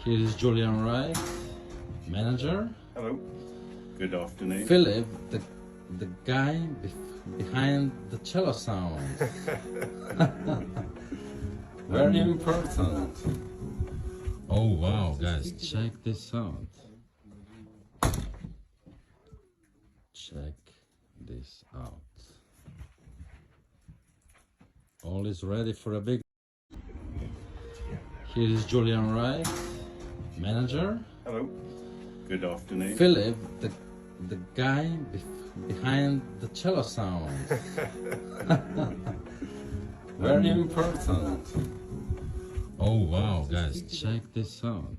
Here is Julian Wright, manager. Hello. Good afternoon. Philip, the guy behind the cello sound. Very important. Oh wow, guys, check this out. Check this out. All is ready for a big... Here is Julian Wright, manager. Hello. Good afternoon. Philip, the guy behind the cello sound. Very important. Oh wow, guys, check this out.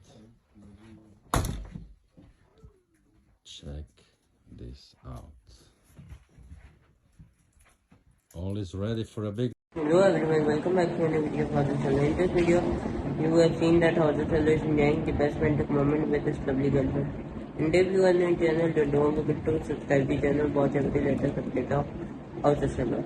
Check this out. All is ready for a big... Hello everyone, welcome back to another video of Hauser Cello. In this video, you have seen that Hauser Cello is enjoying the best romantic moment with his lovely girlfriend. And if you are new channel, don't forget to subscribe the channel, watch every latest update of Hauser Cello.